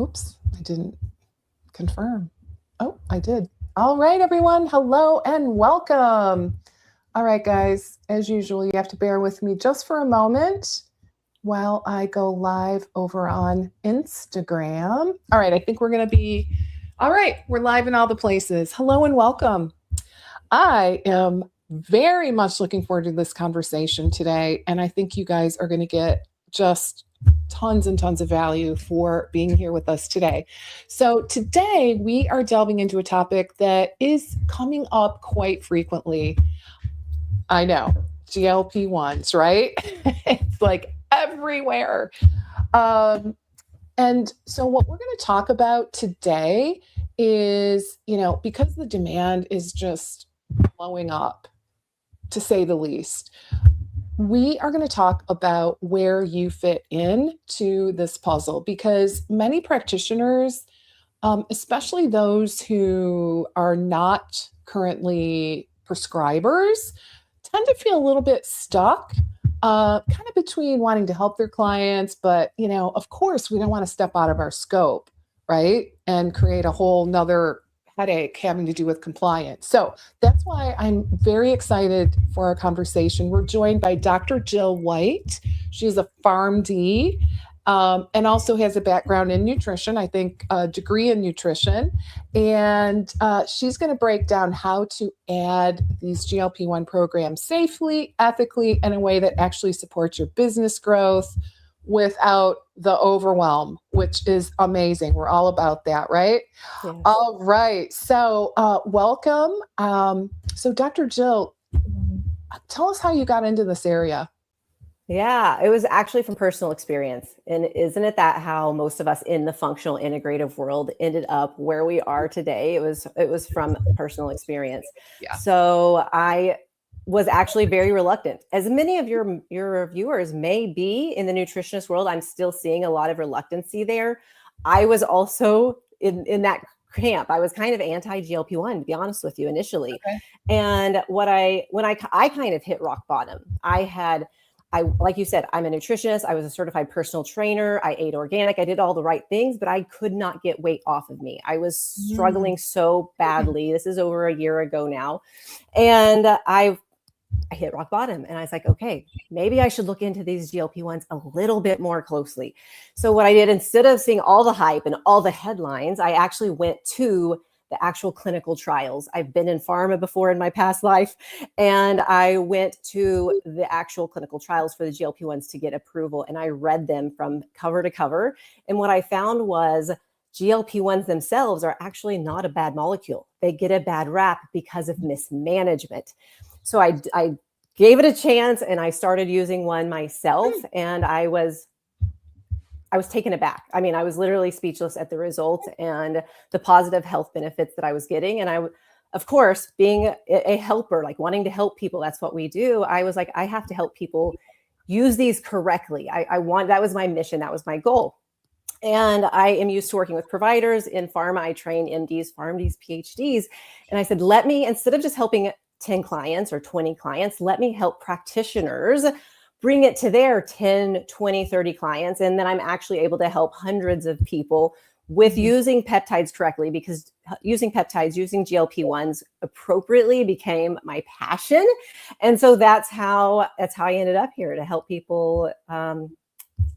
Oops, I didn't confirm. Oh, I did. All right, everyone. Hello and welcome. All right, guys. As usual, you have to bear with me just for a moment while I go live over on Instagram. All right, I think we're going to be all right. We're live in all the places. Hello and welcome. I am very much looking forward to this conversation today. And I think you guys are going to get just tons and tons of value for being here with us today. So, today we are delving into a topic that is coming up quite frequently. I know, GLP-1s, right? It's like everywhere. Um, and so, what we're going to talk about today is, because the demand is just blowing up, to say the least, we are going to talk about where you fit in to this puzzle because many practitioners, especially those who are not currently prescribers, tend to feel a little bit stuck, kind of between wanting to help their clients, but of course, we don't want to step out of our scope, right? And create a whole nother headache having to do with compliance. So that's why I'm very excited for our conversation. We're joined by Dr. Jill White. She's a PharmD and also has a background in nutrition, I think a degree in nutrition. And she's going to break down how to add these GLP-1 programs safely, ethically, and in a way that actually supports your business growth without the overwhelm, which is amazing. We're all about that, right? Yes. All right. So welcome. So Dr. Jill, tell us how you got into this area. Yeah, it was actually from personal experience. And isn't it that how most of us in the functional integrative world ended up where we are today? It was from personal experience. Yeah. So I was actually very reluctant. As many of your viewers may be in the nutritionist world, I'm still seeing a lot of reluctancy there. I was also in that camp. I was kind of anti-GLP-1, to be honest with you, initially. Okay. And when I kind of hit rock bottom, like you said, I'm a nutritionist. I was a certified personal trainer. I ate organic. I did all the right things, but I could not get weight off of me. I was struggling so badly. This is over a year ago now. And I hit rock bottom and I was like, okay, maybe I should look into these GLP-1s a little bit more closely. So what I did, instead of seeing all the hype and all the headlines, I actually went to the actual clinical trials. I've been in pharma before in my past life, and I went to the actual clinical trials for the GLP-1s to get approval, and I read them from cover to cover. And what I found was GLP-1s themselves are actually not a bad molecule. They get a bad rap because of mismanagement. So I gave it a chance and I started using one myself, and I was taken aback. I mean, I was literally speechless at the results and the positive health benefits that I was getting. And of course, being a helper, like wanting to help people, that's what we do. I was like, I have to help people use these correctly. That was my mission. That was my goal. And I am used to working with providers in pharma. I train MDs, PharmDs, PhDs. And I said, instead of just helping 10 clients or 20 clients, let me help practitioners bring it to their 10, 20, 30 clients. And then I'm actually able to help hundreds of people with using peptides correctly, because using peptides, using GLP-1s appropriately became my passion. And so that's how I ended up here, to help people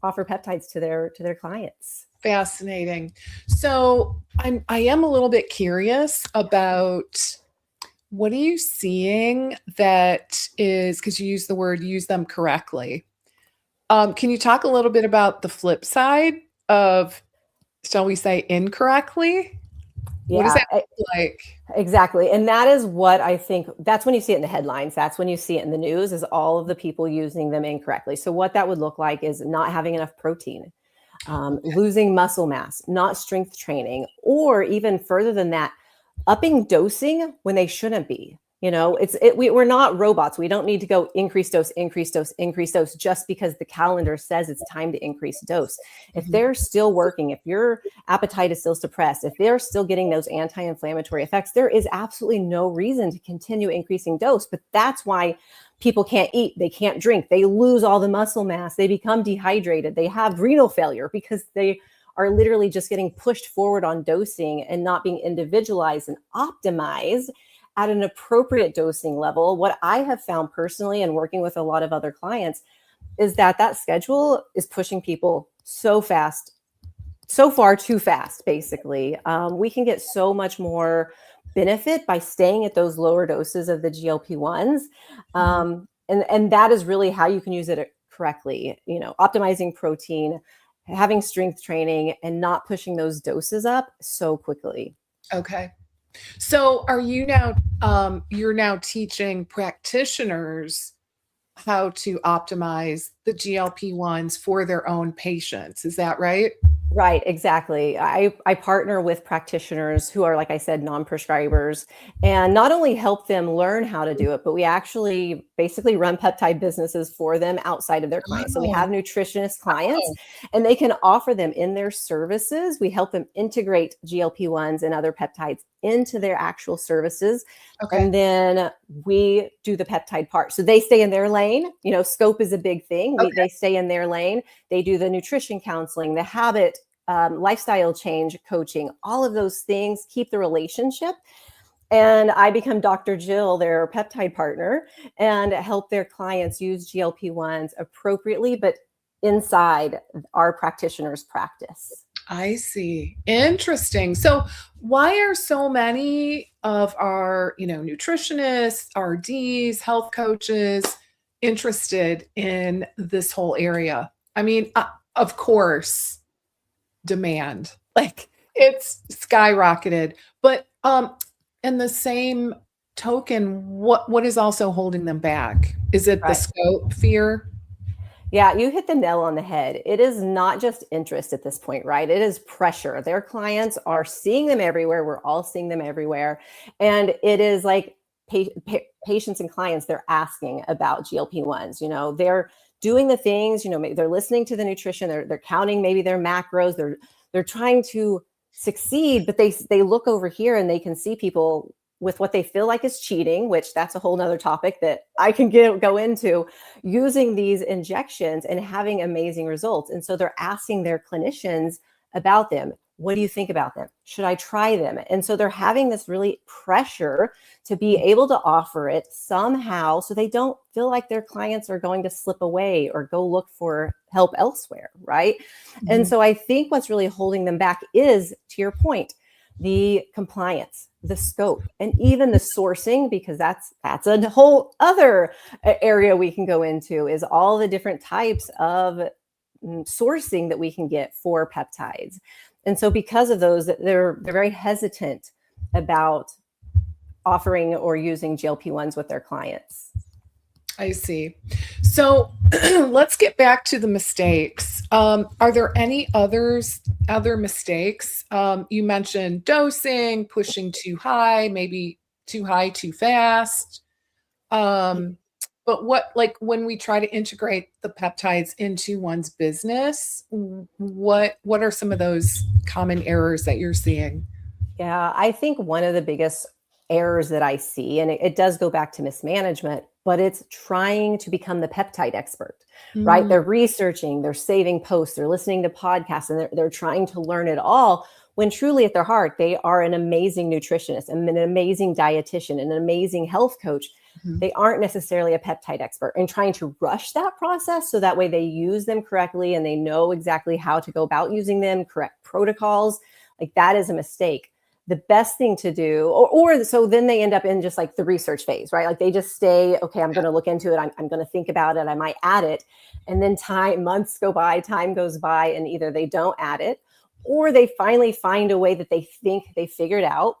offer peptides to their clients. Fascinating. So I am a little bit curious about, what are you seeing that is, because you use the word use them correctly. Can you talk a little bit about the flip side of, shall we say, incorrectly? Yeah, what does that look like? Exactly. And that is what I think, that's when you see it in the headlines. That's when you see it in the news, is all of the people using them incorrectly. So what that would look like is not having enough protein, losing muscle mass, not strength training, or even further than that, upping dosing when they shouldn't be. We're not robots. We don't need to go increase dose just because the calendar says it's time to increase dose. If they're still working, if your appetite is still suppressed, if they're still getting those anti-inflammatory effects, there is absolutely no reason to continue increasing dose. But that's why people can't eat, they can't drink, they lose all the muscle mass, they become dehydrated, they have renal failure because they are literally just getting pushed forward on dosing and not being individualized and optimized at an appropriate dosing level. What I have found personally and working with a lot of other clients is that schedule is pushing people so fast, so far too fast, basically. We can get so much more benefit by staying at those lower doses of the GLP-1s. And that is really how you can use it correctly, optimizing protein, having strength training, and not pushing those doses up so quickly. Okay. So are you now, you're now teaching practitioners how to optimize the GLP-1s for their own patients. Is that right? Right, exactly. I partner with practitioners who are, like I said, non-prescribers, and not only help them learn how to do it, but we actually basically run peptide businesses for them outside of their clients. So we have nutritionist clients, and they can offer them in their services. We help them integrate GLP-1s and other peptides into their actual services. Okay. And then we do the peptide part. So they stay in their lane. Scope is a big thing. They stay in their lane. They do the nutrition counseling, the habit, lifestyle change coaching, all of those things, keep the relationship. And I become Dr. Jill, their peptide partner, and help their clients use GLP-1s appropriately, but inside our practitioners' practice. I see. Interesting. So why are so many of our, nutritionists, RDs, health coaches interested in this whole area? I mean, of course, demand, like it's skyrocketed, but in the same token, what is also holding them back? Is it the scope fear? Yeah, you hit the nail on the head. It is not just interest at this point, right? It is pressure. Their clients are seeing them everywhere. We're all seeing them everywhere. And it is like patients and clients, they're asking about GLP-1s. They're doing the things, they're listening to the nutrition, they're counting maybe their macros, they're trying to succeed, but they look over here and they can see people with what they feel like is cheating, which that's a whole nother topic that I can go into, using these injections and having amazing results. And so they're asking their clinicians about them. What do you think about them? Should I try them? And so they're having this really pressure to be able to offer it somehow so they don't feel like their clients are going to slip away or go look for help elsewhere, right? And so I think what's really holding them back is, to your point, the compliance, the scope, and even the sourcing, because that's a whole other area we can go into, is all the different types of sourcing that we can get for peptides. And so because of those, they're very hesitant about offering or using GLP-1s with their clients. I see. So let's get back to the mistakes. Are there any other mistakes? You mentioned dosing, pushing too high, maybe too high, too fast. But when we try to integrate the peptides into one's business, what are some of those common errors that you're seeing? Yeah, I think one of the biggest errors that I see, and it does go back to mismanagement, but it's trying to become the peptide expert, right? They're researching, they're saving posts, they're listening to podcasts, and they're trying to learn it all, when truly at their heart, they are an amazing nutritionist and an amazing dietitian and an amazing health coach. They aren't necessarily a peptide expert, and trying to rush that process so that way they use them correctly and they know exactly how to go about using them, correct protocols, like that is a mistake. The best thing to do, or so then they end up in just like the research phase, right? Like they just stay, okay, I'm going to look into it. I'm going to think about it. I might add it. And then months go by, time goes by, and either they don't add it, or they finally find a way that they think they figured out.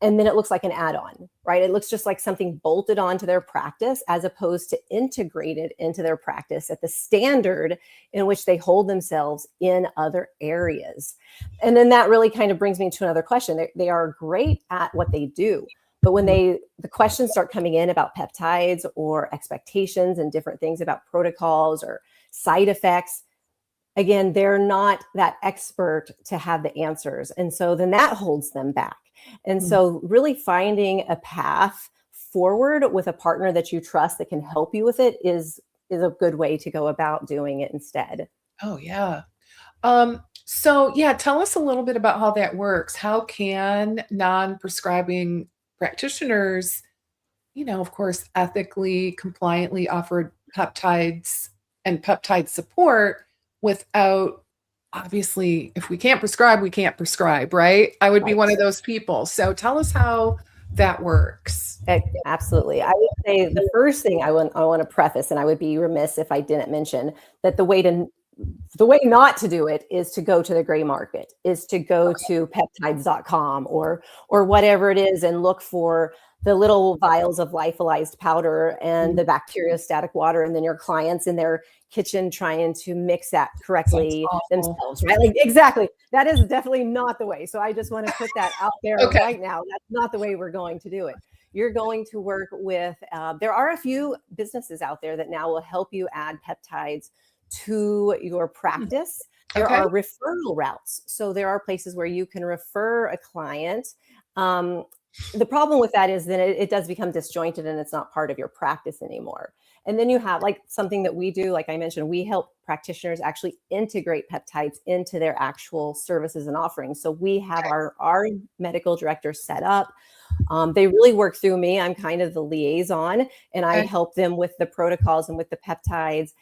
And then it looks like an add-on, right? It looks just like something bolted onto their practice as opposed to integrated into their practice at the standard in which they hold themselves in other areas. And then that really kind of brings me to another question. They are great at what they do, but when the questions start coming in about peptides or expectations and different things about protocols or side effects, again, they're not that expert to have the answers. And so then that holds them back. And so really finding a path forward with a partner that you trust that can help you with it is a good way to go about doing it instead. Oh, yeah. So, yeah, tell us a little bit about how that works. How can non-prescribing practitioners, of course, ethically, compliantly offer peptides and peptide support without, obviously, if we can't prescribe, we can't prescribe, right? I would be Right. one of those people. So tell us how that works. Absolutely. I would say the first thing I want to preface, and I would be remiss if I didn't mention that the way not to do it is to go to the gray market, is to go to peptides.com or whatever it is and look for the little vials of lyophilized powder and the bacteriostatic water, and then your clients in their kitchen trying to mix that Sounds correctly awful. themselves, right? Like exactly. That is definitely not the way. So I just want to put that out there Okay. right now. That's not the way we're going to do it. You're going to work with, there are a few businesses out there that now will help you add peptides to your practice. There Okay. are referral routes. So there are places where you can refer a client. The problem with that is that it does become disjointed and it's not part of your practice anymore. And then you have like something that we do, like I mentioned, we help practitioners actually integrate peptides into their actual services and offerings. So we have our medical directors set up. They really work through me. I'm kind of the liaison, and I Okay. help them with the protocols and with the peptides.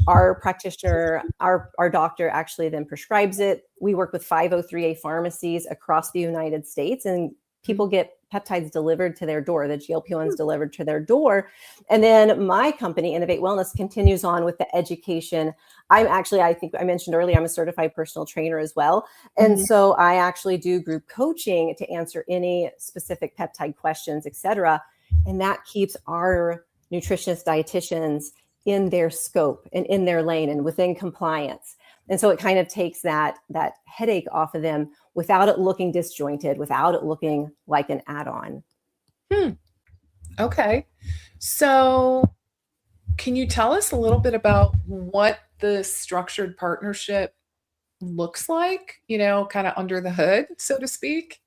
Our practitioner, our doctor actually then prescribes it. We work with 503A pharmacies across the United States, and people get peptides delivered to their door, the GLP-1s delivered to their door. And then my company, Innovate Wellness, continues on with the education. I think I mentioned earlier, I'm a certified personal trainer as well. And so I actually do group coaching to answer any specific peptide questions, et cetera. And that keeps our nutritionists, dietitians in their scope and in their lane and within compliance. And so it kind of takes that headache off of them without it looking disjointed, without it looking like an add-on. Okay. So can you tell us a little bit about what the structured partnership looks like, kind of under the hood, so to speak?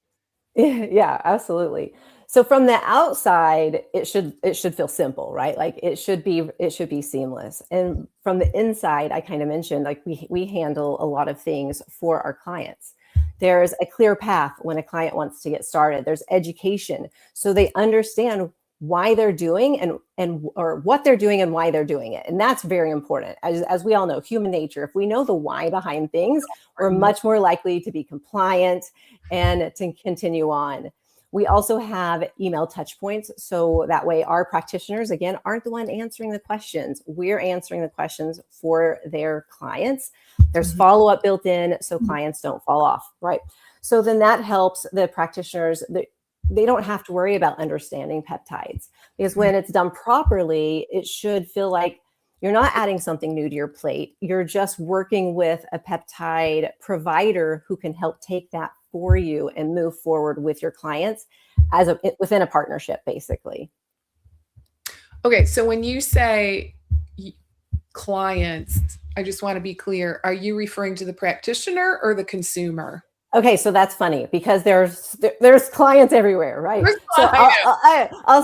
Yeah, absolutely. So from the outside, it should feel simple, right? Like it should be seamless. And from the inside, I kind of mentioned like we handle a lot of things for our clients. There's a clear path when a client wants to get started. There's education, so they understand why they're doing and or what they're doing and why they're doing it. And that's very important. As we all know, human nature, if we know the why behind things, we're much more likely to be compliant and to continue on. We also have email touch points. So that way our practitioners, again, aren't the one answering the questions. We're answering the questions for their clients. There's follow-up built in so clients don't fall off, right? So then that helps the practitioners. They don't have to worry about understanding peptides, because when it's done properly, it should feel like you're not adding something new to your plate. You're just working with a peptide provider who can help take that for you and move forward with your clients within a partnership, basically. Okay, so when you say clients, I just want to be clear, are you referring to the practitioner or the consumer? Okay, so that's funny because there's clients everywhere, right? There's So clients, I I'll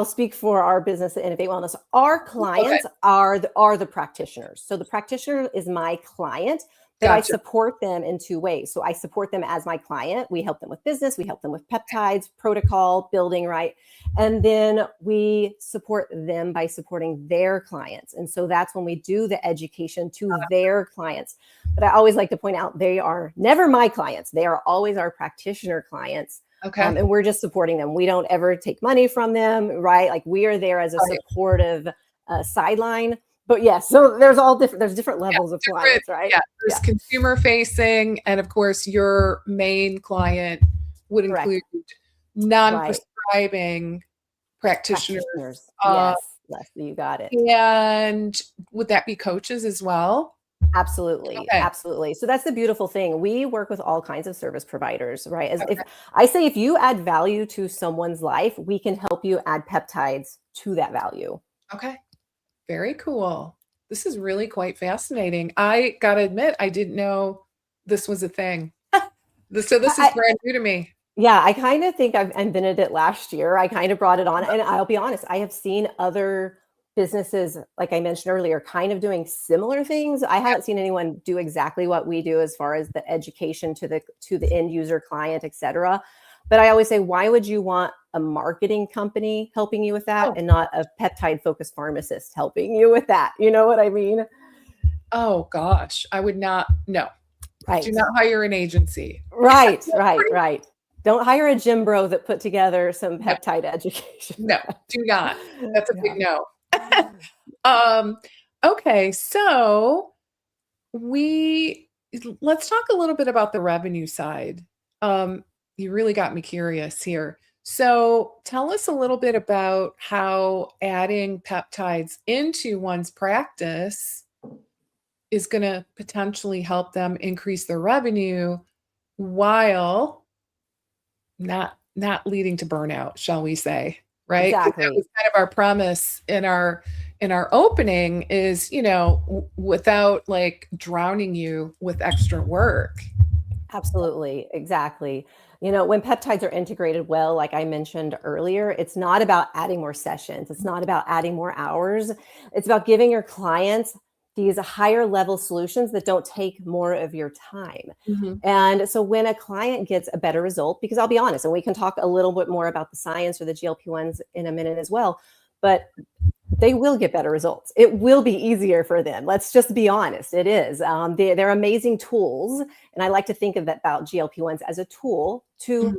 speak for our business at Innovate Wellness. Our clients are the practitioners. So the practitioner is my client, but I Gotcha. support them in two ways. So I support them as my client. We help them with business. We help them with peptides, protocol building, right? And then we support them by supporting their clients. And so that's when we do the education to their clients. But I always like to point out they are never my clients. They are always our practitioner clients. Okay. And we're just supporting them. We don't ever take money from them, right? Like we are there as a supportive sideline. But yes, so there's different levels of clients, right? Yeah, there's consumer facing, and of course, your main client would include non-prescribing practitioners. Yes, you got it. And would that be coaches as well? Absolutely. Okay. Absolutely. So that's the beautiful thing. We work with all kinds of service providers, right? If you add value to someone's life, we can help you add peptides to that value. Okay. Very cool. This is really quite fascinating. I gotta admit, I didn't know this was a thing. So this is brand new to me. Yeah, I kind of think I invented it last year. I kind of brought it on, and I'll be honest, I have seen other businesses, like I mentioned earlier, kind of doing similar things. I haven't seen anyone do exactly what we do as far as the education to the end user client, et cetera. But I always say, why would you want a marketing company helping you with that and not a peptide focused pharmacist helping you with that? You know what I mean? Oh gosh, I would not. No, Right. Do not hire an agency. Right. Don't hire a gym bro that put together some peptide education. No, do not. That's a big no. Okay, so let's talk a little bit about the revenue side. You really got me curious here. So tell us a little bit about how adding peptides into one's practice is going to potentially help them increase their revenue while not leading to burnout, shall we say, right? Exactly. That was kind of our premise in our opening is, without like drowning you with extra work. Absolutely. Exactly. When peptides are integrated well, like I mentioned earlier, it's not about adding more sessions. It's not about adding more hours. It's about giving your clients these higher level solutions that don't take more of your time. And so when a client gets a better result, because I'll be honest, and we can talk a little bit more about the science or the GLP-1s in a minute as well, but they will get better results. It will be easier for them. Let's just be honest. It is. They're amazing tools. And I like to think of that about GLP-1s as a tool to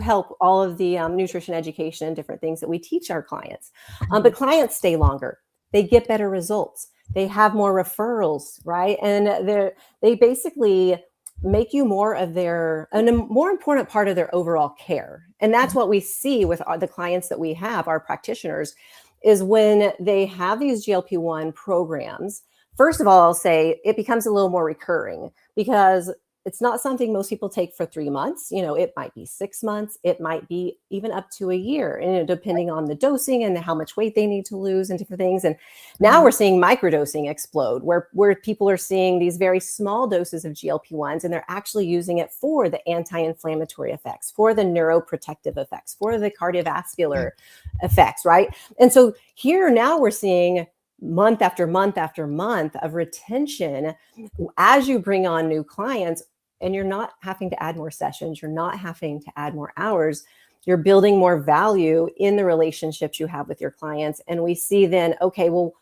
help all of the nutrition education and different things that we teach our clients. But clients stay longer. They get better results. They have more referrals, right? And they basically make you more of a more important part of their overall care. And that's what we see with the clients that we have, our practitioners, is when they have these GLP-1 programs. First of all, I'll say it becomes a little more recurring because it's not something most people take for 3 months. It might be 6 months. It might be even up to a year, and depending on the dosing and how much weight they need to lose and different things. And now we're seeing microdosing explode, where people are seeing these very small doses of GLP-1s, and they're actually using it for the anti-inflammatory effects, for the neuroprotective effects, for the cardiovascular effects, right? And so here now we're seeing month after month after month of retention as you bring on new clients, and you're not having to add more sessions. You're not having to add more hours. You're building more value in the relationships you have with your clients. And we see then, okay, well,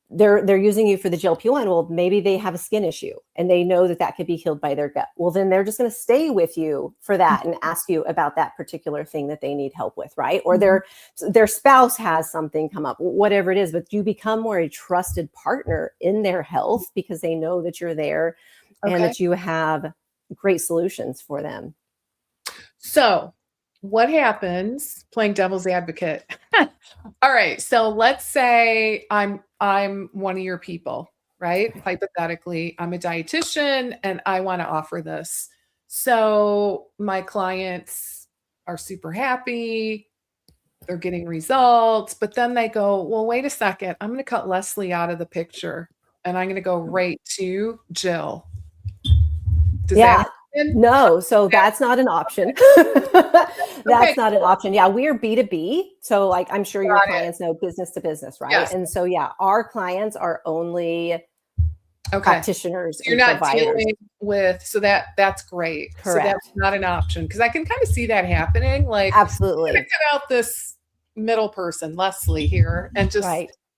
they're using you for the GLP-1. Well, maybe they have a skin issue and they know that could be healed by their gut. Well, then they're just going to stay with you for that and ask you about that particular thing that they need help with, right? Or their spouse has something come up, whatever it is, but you become more a trusted partner in their health because they know that you're there and that you have great solutions for them. So what happens, playing devil's advocate? All right. So let's say I'm one of your people, right? Hypothetically, I'm a dietitian and I want to offer this. So my clients are super happy. They're getting results, but then they go, well, wait a second. I'm going to cut Leslie out of the picture and I'm going to go right to Jill. Does that happen? No, so that's not an option. That's not an option. Yeah, we are B2B. So like I'm sure your clients know business to business, right? Yes. And so our clients are only practitioners. So you're not dealing with, so that's great. Correct. So that's not an option because I can kind of see that happening. Like absolutely. I'm gonna cut out this middle person, Leslie here, and just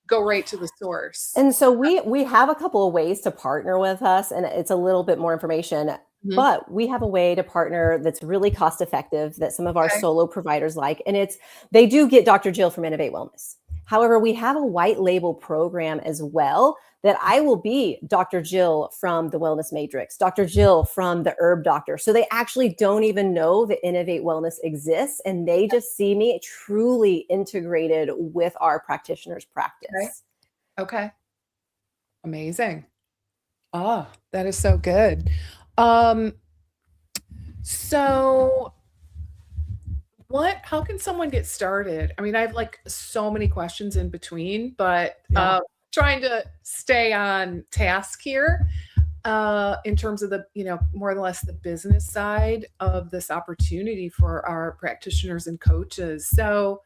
go right to the source. And so we have a couple of ways to partner with us, and it's a little bit more information. But we have a way to partner that's really cost effective that some of our solo providers like. And they do get Dr. Jill from Innovate Wellness. However, we have a white label program as well that I will be Dr. Jill from the Wellness Matrix, Dr. Jill from the Herb Doctor. So they actually don't even know that Innovate Wellness exists. And they just see me truly integrated with our practitioners' practice. Okay. Amazing. Oh, that is so good. So how can someone get started? I mean, I have like so many questions in between, but trying to stay on task here in terms of the, more or less the business side of this opportunity for our practitioners and coaches. So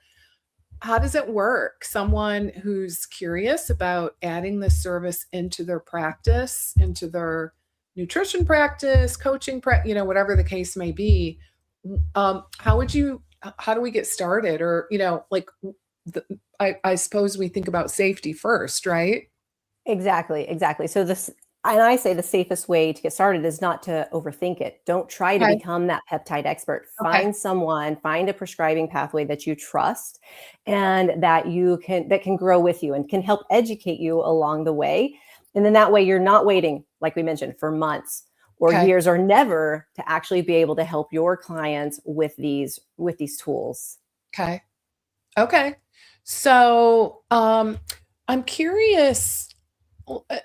how does it work? Someone who's curious about adding this service into their practice, into their nutrition practice, coaching whatever the case may be. How would you how do we get started? Or, like I suppose we think about safety first, right? Exactly, exactly. So and I say the safest way to get started is not to overthink it. Don't try to Okay. become that peptide expert. Okay. Find a prescribing pathway that you trust and that can grow with you and can help educate you along the way. And then that way you're not waiting, like we mentioned, for months or Okay. years or never to actually be able to help your clients with these tools. Okay. Okay. So, I'm curious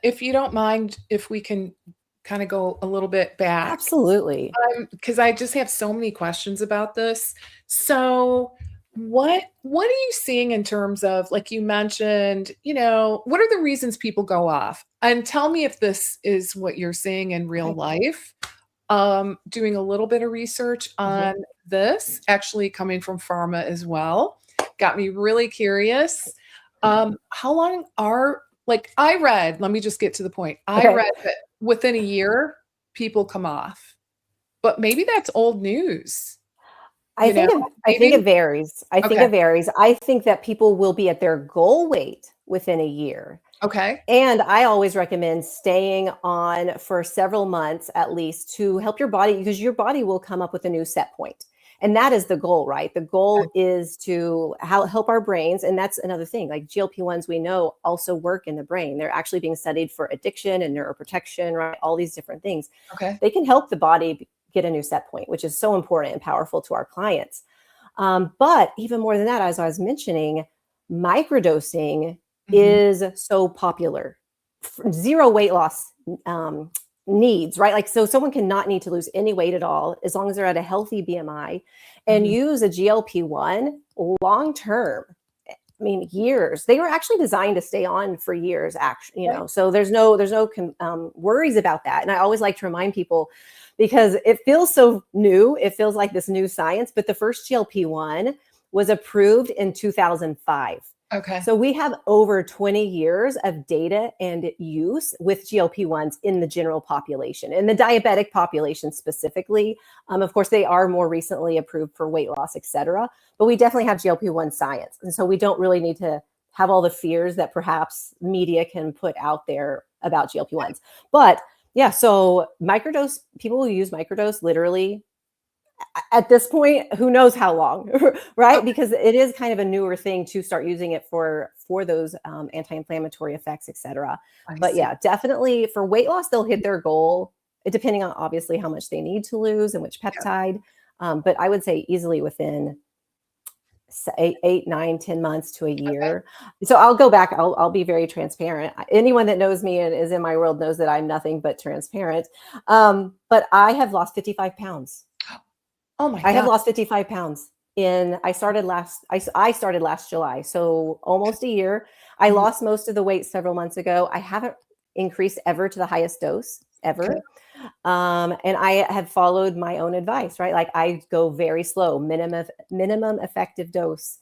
if you don't mind if we can kind of go a little bit back, Absolutely. because I just have so many questions about this. So, what are you seeing in terms of, like you mentioned, what are the reasons people go off? And tell me if this is what you're seeing in real Okay. life. Doing a little bit of research Mhm. on this, actually coming from pharma as well, got me really curious. How long are like I read, let me just get to the point. I Okay. read that within a year, people come off, but maybe that's old news, you know? I think Maybe it varies. okay, I think that people will be at their goal weight within a year. okay, And I always recommend staying on for several months at least to help your body because your body will come up with a new set point. And that is the goal, right? The goal okay, is to help our brains. And that's another thing. Like GLP-1s, we know also work in the brain. They're actually being studied for addiction and neuroprotection, right? All these different things. okay, They can help the body get a new set point, which is so important and powerful to our clients. But even more than that, as I was mentioning, microdosing mhm, is so popular. Zero weight loss needs, right? Like, so someone cannot need to lose any weight at all as long as they're at a healthy BMI and mhm, use a GLP-1 long term. I mean, years. They were actually designed to stay on for years, actually, okay, So there's no worries about that. And I always like to remind people because it feels so new. It feels like this new science. But the first GLP-1 was approved in 2005. okay, So we have over 20 years of data and use with GLP-1s in the general population and the diabetic population specifically. Of course, they are more recently approved for weight loss, et cetera. But we definitely have GLP-1 science. And so we don't really need to have all the fears that perhaps media can put out there about GLP-1s. But yeah, so microdose, people will use microdose literally at this point, who knows how long, right? okay, Because it is kind of a newer thing to start using it for those anti-inflammatory effects, et cetera. I But see. yeah, definitely for weight loss, they'll hit their goal, depending on obviously how much they need to lose and which Yeah, peptide. But I would say easily within 8, 9, 10 months to a okay, year. So I'll go back. I'll be very transparent. Anyone that knows me and is in my world knows that I'm nothing but transparent. But I have lost 55 pounds. oh my I have god, lost 55 pounds I started last July. So almost a year. I mhm, lost most of the weight several months ago. I haven't increased ever to the highest dose okay, ever. And I have followed my own advice, right? Like I go very slow, minimum effective dose.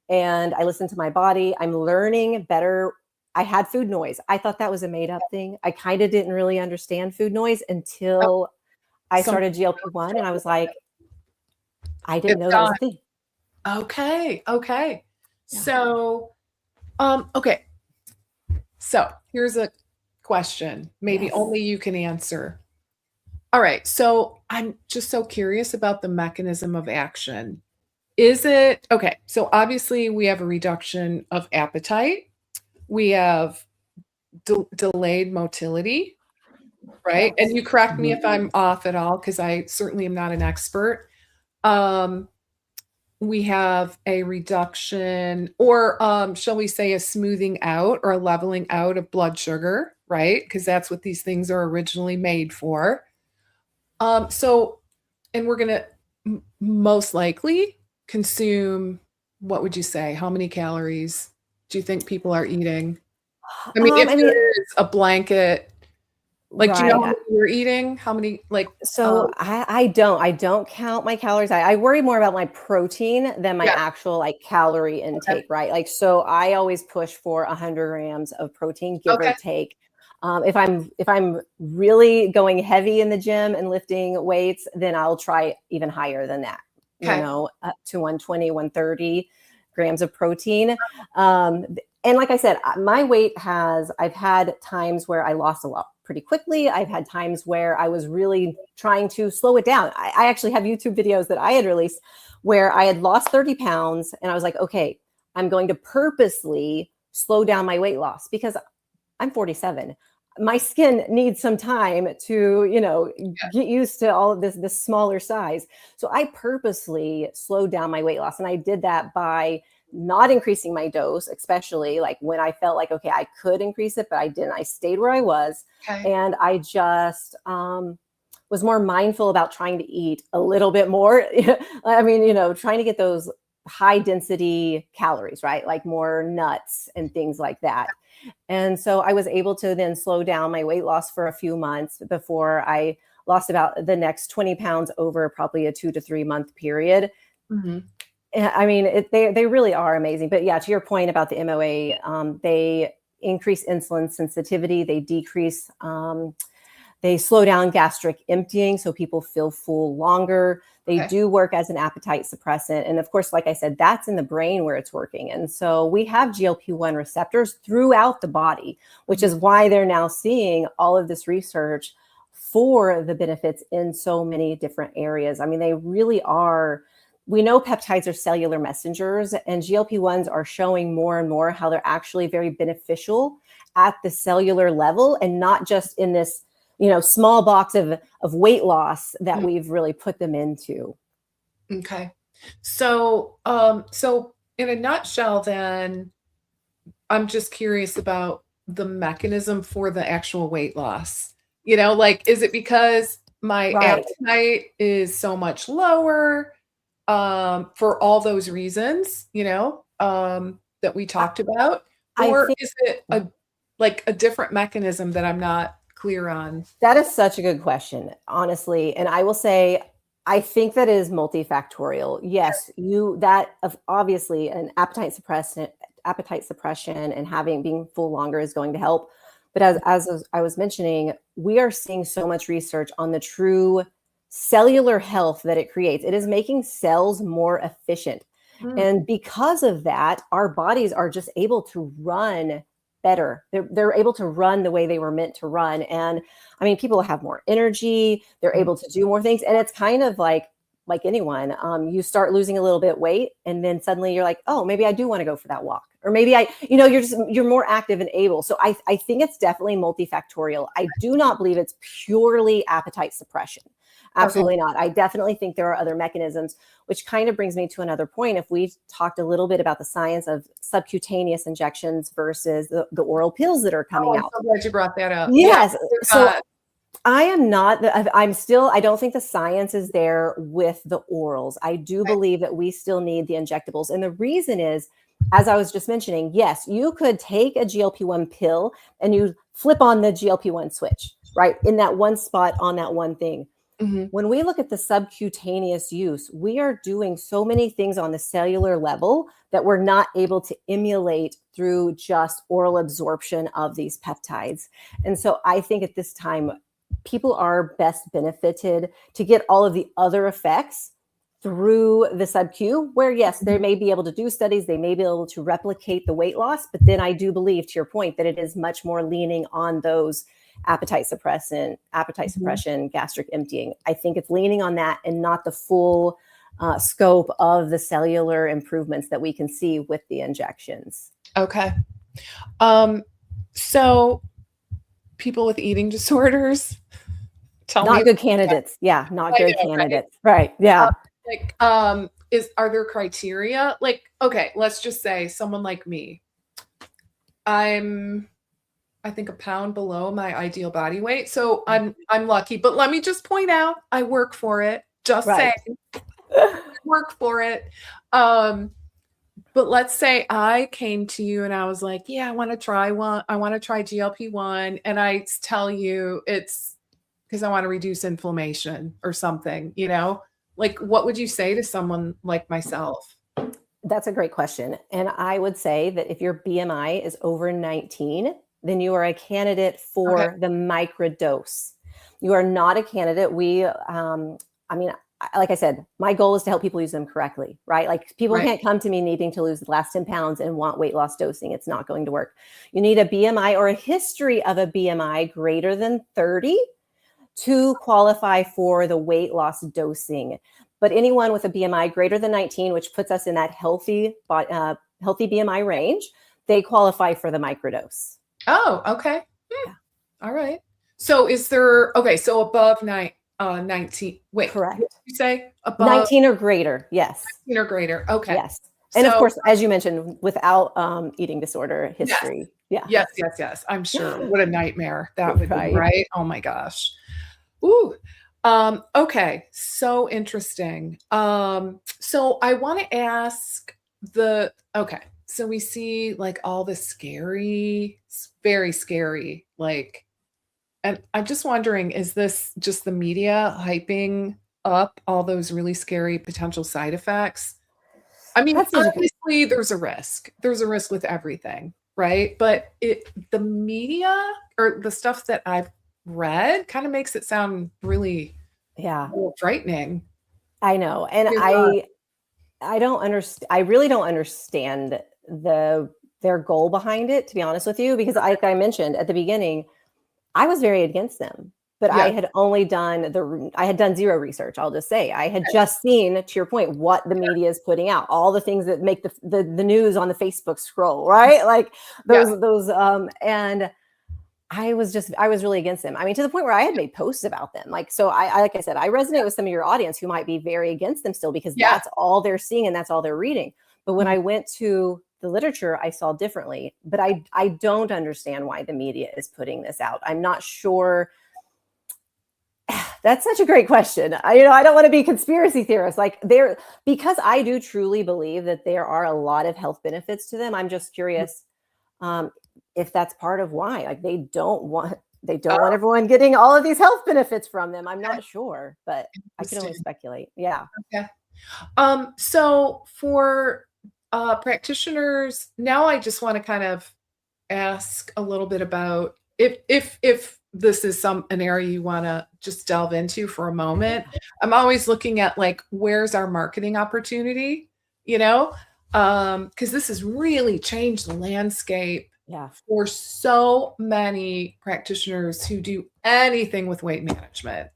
And I listen to my body. I'm learning better. I had food noise. I thought that was a made up thing. I kind of didn't really understand food noise oh, until I some started GLP-1 and I was like, I didn't it's know that was gone. a thing. Okay, okay. Yeah. So, okay. So here's a question, maybe Yes. only you can answer. All right. So I'm just so curious about the mechanism of action. Is it okay? So obviously, we have a reduction of appetite, we have delayed motility, right? And Yes. you correct me Mhm. if I'm off at all, because I certainly am not an expert. Um, we have a reduction, or shall we say, a smoothing out or a leveling out of blood sugar, right? Because that's what these things are originally made for. So, and we're gonna most likely consume, what would you say? How many calories do you think people are eating? I mean, if I mean, there is a blanket, Like, do you know how Right. many you're eating? How many, like, So I don't count my calories. I worry more about my protein than my yeah, actual like calorie okay, intake, right? Like, so I always push for 100 grams of protein, give or okay, take. If I'm really going heavy in the gym and lifting weights, then I'll try even higher than that, okay, up to 120, 130 grams of protein. And like I said, my weight I've had times where I lost a lot pretty quickly. I've had times where I was really trying to slow it down. I actually have YouTube videos that I had released where I had lost 30 pounds and I was like, okay, I'm going to purposely slow down my weight loss because I'm 47. My skin needs some time to, get used to all of this smaller size. So I purposely slowed down my weight loss. And I did that by not increasing my dose, especially like when I felt like, okay, I could increase it, but I didn't. I stayed where I was. okay, And I just was more mindful about trying to eat a little bit more. I mean, trying to get those high density calories, right? Like more nuts and things like that. And so I was able to then slow down my weight loss for a few months before I lost about the next 20 pounds over probably a 2 to 3 month period. hmm, I mean, they really are amazing. But yeah, to your point about the MOA, they increase insulin sensitivity. They slow down gastric emptying so people feel full longer. They okay, do work as an appetite suppressant. And of course, like I said, that's in the brain where it's working. And so we have GLP-1 receptors throughout the body, which mhm, is why they're now seeing all of this research for the benefits in so many different areas. I mean, they really are. We know peptides are cellular messengers, and GLP-1s are showing more and more how they're actually very beneficial at the cellular level and not just in this small box of weight loss that mm, we've really put them into. okay. So in a nutshell, then I'm just curious about the mechanism for the actual weight loss. Like, is it because my Right. appetite is so much lower, for all those reasons, that we I, talked about? I Or think is it a different mechanism that I'm not clear on? that is such a good question, honestly. And I will say, I think that is multifactorial. Yes, that of obviously an appetite suppression and being full longer is going to help. But as I was mentioning, we are seeing so much research on the true cellular health that it creates. It is making cells more efficient. Mm, And because of that, our bodies are just able to run better. They're able to run the way they were meant to run. And I mean, people have more energy, they're mm, able to do more things. And it's kind of like anyone, you start losing a little bit weight and then suddenly you're like, oh, maybe I do want to go for that walk. Or maybe you're more active and able. So I think it's definitely multifactorial. I do not believe it's purely appetite suppression. okay. Absolutely not. I definitely think there are other mechanisms, which kind of brings me to another point. If we've talked a little bit about the science of subcutaneous injections versus the oral pills that are Oh, coming I'm out. so glad you brought that up. Yeah. Yes. So Uh, I am not, I'm still, I don't think the science is there with the orals. I do okay. believe that we still need the injectables. And the reason is, as I was just mentioning, yes, you could take a GLP-1 pill and you flip on the GLP-1 switch, right? In that one spot on that one thing. Mhm. When we look at the subcutaneous use, we are doing so many things on the cellular level that we're not able to emulate through just oral absorption of these peptides. And so I think at this time, people are best benefited to get all of the other effects through the sub-Q, where yes, they Mhm. may be able to do studies, they may be able to replicate the weight loss, but then I do believe, to your point, that it is much more leaning on those appetite Mhm. suppression, gastric emptying. I think it's leaning on that and not the full scope of the cellular improvements that we can see with the injections. Okay. Um, so people with eating disorders, tell me Not if good candidates. Yeah, not I good know, right? candidates. Right. Yeah. Like, are there criteria? Like, okay, let's just say someone like me. I'm I think a pound below my ideal body weight. So I'm lucky. But let me just point out, I work for it. Just saying, Right. I work for it. Um, But let's say I came to you and I was like, yeah, I want to try one. I want to try GLP-1. And I tell you it's because I want to reduce inflammation or something, like what would you say to someone like myself? That's a great question. And I would say that if your BMI is over 19, then you are a candidate Okay. for the microdose. You are not a candidate. I mean, like I said, my goal is to help people use them correctly, right? Like people Right. can't come to me needing to lose the last 10 pounds and want weight loss dosing. It's not going to work. You need a BMI or a history of a BMI greater than 30 to qualify for the weight loss dosing. But anyone with a BMI greater than 19, which puts us in that healthy BMI range, they qualify for the microdose. Oh, okay. Yeah. All right. So is there, okay, so above 19, wait, Correct. what did you say? Above 19 or greater, yes. 19 or greater. Okay. Yes. And of So- course, as you mentioned, without eating disorder history. Yes. Yes. I'm sure. What a nightmare that would be, Right. right? Oh my gosh. Ooh. Okay. So interesting. So I want to ask okay. So we see like all the scary, very scary, like, and I'm just wondering, is this just the media hyping up all those really scary potential side effects? I mean, That's obviously there's a risk. There's a risk with everything, right? But the media or the stuff that I've read kind of makes it sound really frightening. I know. And I don't understand. I really don't understand their goal behind it, to be honest with you, because like I mentioned at the beginning, I was very against them, but I had only I had done zero research. I'll just say I had just seen, to your point, what the media is putting out, all the things that make the news on the Facebook scroll, right? Like those, and I was really against them. I mean, to the point where I had made posts about them. Like, so like I said, I resonate with some of your audience who might be very against them still, because that's all they're seeing and that's all they're reading. But when I went to the literature, I saw differently. But I don't understand why the media is putting this out. I'm not sure. That's such a great question. I don't want to be conspiracy theorist because I do truly believe that there are a lot of health benefits to them. I'm just curious if that's part of why, like they don't want everyone getting all of these health benefits from them. I'm not sure, but I can only speculate. Yeah. Okay. So for practitioners, now I just want to kind of ask a little bit about if this is an area you want to just delve into for a moment. I'm always looking at like, where's our marketing opportunity, because this has really changed the landscape for so many practitioners who do anything with weight management.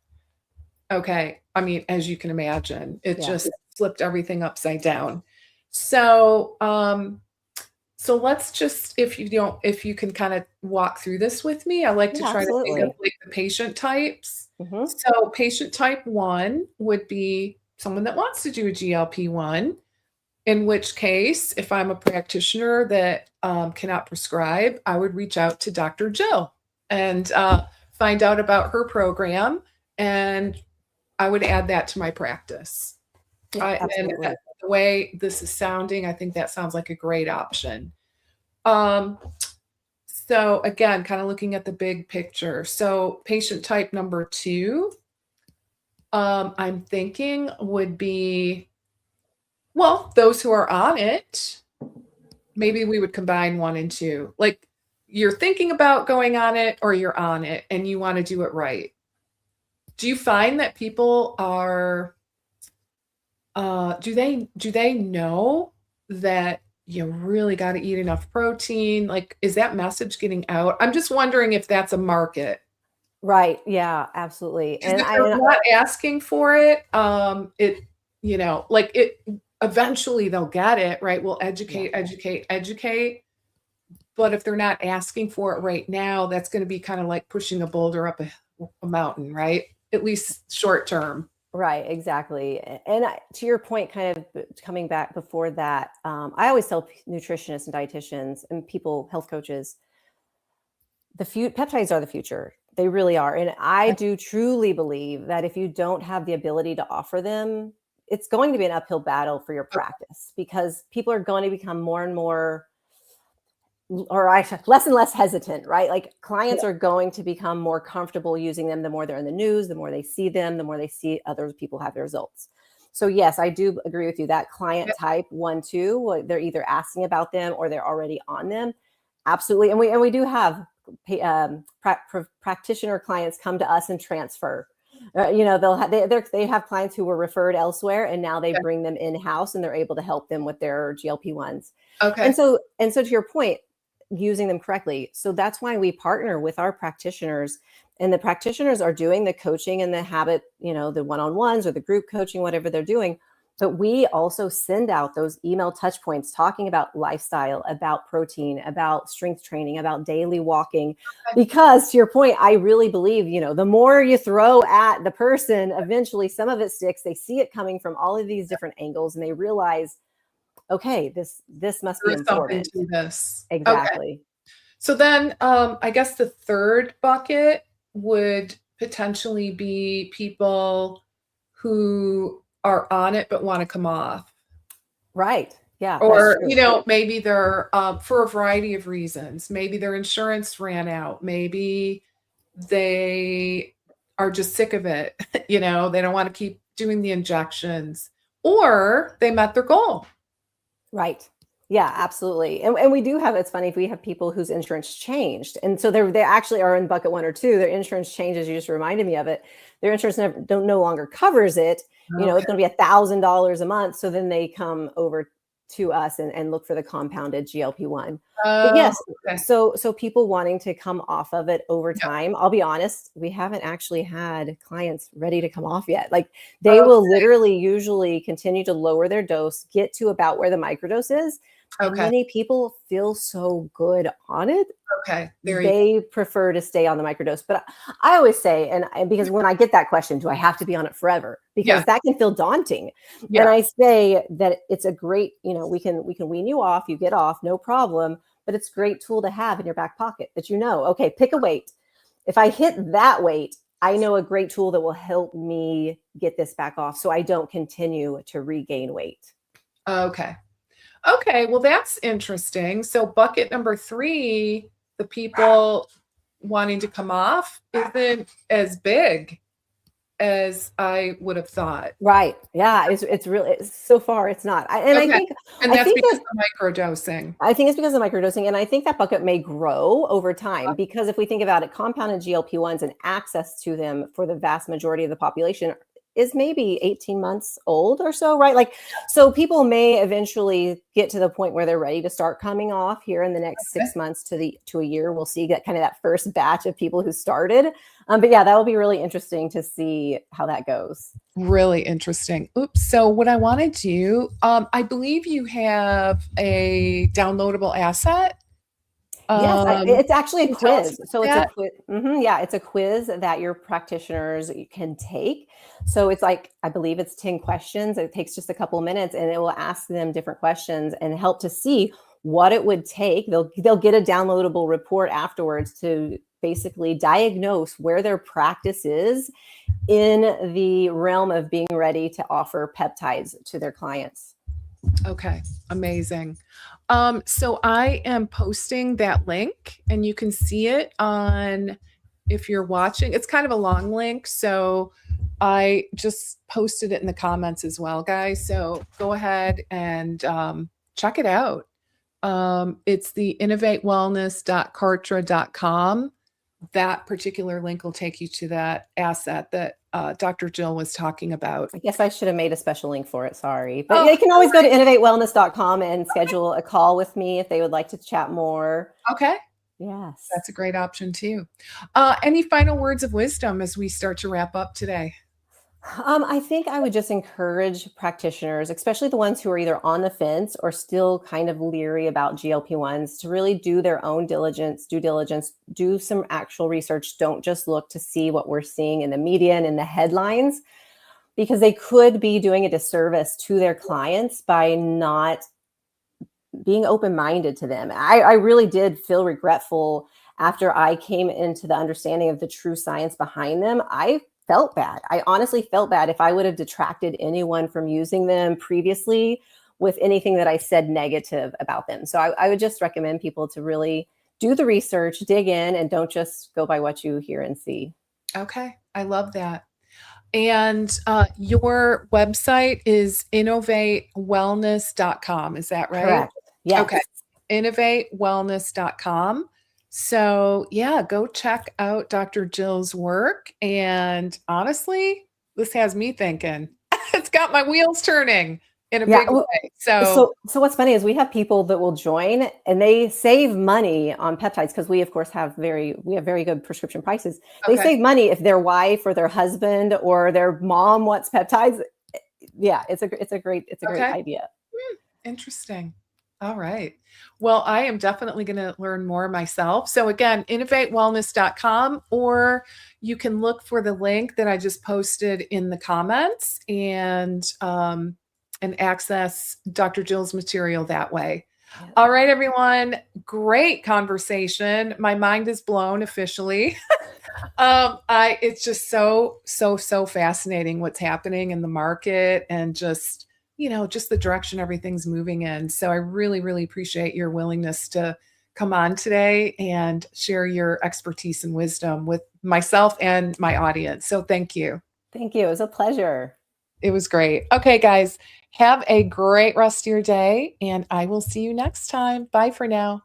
Okay. I mean, as you can imagine, it just flipped everything upside down. So, so let's just, if you can kind of walk through this with me, I like to try to think of like the patient types. So patient type 1 would be someone that wants to do a GLP-1, in which case, if I'm a practitioner that cannot prescribe, I would reach out to Dr. Jill and find out about her program, and I would add that to my practice. And the way this is sounding, I think that sounds like a great option. So again, kind of looking at the big picture. So patient type number 2, I'm thinking would be, well, those who are on it. Maybe we would combine 1 and 2. Like you're thinking about going on it or you're on it and you want to do it right. Do you find that people are, do they know that you really got to eat enough protein? Like, is that message getting out? I'm just wondering if that's a market. Right. Yeah, absolutely. And if they're not asking for it, eventually they'll get it, right? We'll educate. But if they're not asking for it right now, that's going to be kind of like pushing a boulder up a mountain, right? At least short term. Right, exactly. And to your point, kind of coming back before that, I always tell nutritionists and dietitians and people, health coaches, peptides are the future. They really are. And I do truly believe that if you don't have the ability to offer them, it's going to be an uphill battle for your practice because people are going to become more and more, less and less hesitant, right? Like clients are going to become more comfortable using them the more they're in the news, the more they see them, the more they see other people have the results. So yes, I do agree with you that client type 1, 2, they're either asking about them or they're already on them. Absolutely. And we do have practitioner clients come to us and transfer. They have clients who were referred elsewhere and now they bring them in-house and they're able to help them with their GLP-1s. Okay. And so to your point, using them correctly. So that's why we partner with our practitioners, and the practitioners are doing the coaching and the habit, the one-on-ones or the group coaching, whatever they're doing. But we also send out those email touch points talking about lifestyle, about protein, about strength training, about daily walking. Because to your point, I really believe, the more you throw at the person, eventually some of it sticks. They see it coming from all of these different angles and they realize, okay, this must be important. Something to this. Exactly. Okay. So then I guess the third bucket would potentially be people who are on it but want to come off. Right. Yeah. Or, maybe they're for a variety of reasons. Maybe their insurance ran out. Maybe they are just sick of it. They don't want to keep doing the injections, or they met their goal. Right. Yeah, absolutely. And we do have, it's funny, if we have people whose insurance changed. And so they actually are in bucket 1 or 2, their insurance changes. You just reminded me of it. Their insurance no longer covers it. It's going to be $1,000 a month. So then they come over to us and look for the compounded GLP-1. But yes, so people wanting to come off of it over time. I'll be honest, we haven't actually had clients ready to come off yet. Like they will literally usually continue to lower their dose, get to about where the microdose is. And many people feel so good on it. They prefer to stay on the microdose. But I always say, and because when I get that question, do I have to be on it forever? Because that can feel daunting. And I say that it's a great, we can wean you off, you get off, no problem. But it's a great tool to have in your back pocket that okay, pick a weight. If I hit that weight, I know a great tool that will help me get this back off so I don't continue to regain weight. Okay, well, that's interesting. So bucket number 3, the people wanting to come off, isn't as big as I would have thought. Right. Yeah. It's really, so far it's not. I think because of microdosing. I think it's because of microdosing. And I think that bucket may grow over time because if we think about it, compounded GLP-1s and access to them for the vast majority of the population is maybe 18 months old or so, right? Like, so people may eventually get to the point where they're ready to start coming off here in the next 6 months to a year. We'll see that first batch of people who started. But yeah, that will be really interesting to see how that goes. Really interesting. Oops. So what I want to do, I believe you have a downloadable asset. Yes, it's actually a quiz. So it's a quiz. It's a quiz that your practitioners can take. So it's like, I believe it's 10 questions. It takes just a couple of minutes and it will ask them different questions and help to see what it would take. They'll get a downloadable report afterwards to basically diagnose where their practice is in the realm of being ready to offer peptides to their clients. Okay, amazing. So I am posting that link and you can see it on, if you're watching, it's kind of a long link. So I just posted it in the comments as well, guys. So go ahead and check it out. It's the innovatewellness.kartra.com. That particular link will take you to that asset that Dr. Jill was talking about. I guess I should have made a special link for it. Sorry. But they can always go to innovatewellness.com and schedule a call with me if they would like to chat more. Okay. Yes. That's a great option too. Any final words of wisdom as we start to wrap up today? I think I would just encourage practitioners, especially the ones who are either on the fence or still kind of leery about GLP-1s, to really do their own due diligence, do some actual research. Don't just look to see what we're seeing in the media and in the headlines, because they could be doing a disservice to their clients by not being open-minded to them. I really did feel regretful after I came into the understanding of the true science behind them. I felt bad. I honestly felt bad if I would have detracted anyone from using them previously with anything that I said negative about them. So I would just recommend people to really do the research, dig in, and don't just go by what you hear and see. Okay. I love that. And your website is innovatewellness.com. Is that right? Correct. Yes. Okay. Innovatewellness.com. So, yeah, go check out Dr. Jill's work. And honestly, this has me thinking. It's got my wheels turning in a big way. So what's funny is we have people that will join and they save money on peptides because we of course have very good prescription prices. They Okay. save money if their wife or their husband or their mom wants peptides. Yeah, it's a great idea. Interesting. All right. Well, I am definitely going to learn more myself. So again, innovatewellness.com, or you can look for the link that I just posted in the comments and access Dr. Jill's material that way. Yeah. All right, everyone. Great conversation. My mind is blown officially. It's just so fascinating what's happening in the market and just the direction everything's moving in. So I really, really appreciate your willingness to come on today and share your expertise and wisdom with myself and my audience. So thank you. Thank you. It was a pleasure. It was great. Okay, guys, have a great rest of your day, and I will see you next time. Bye for now.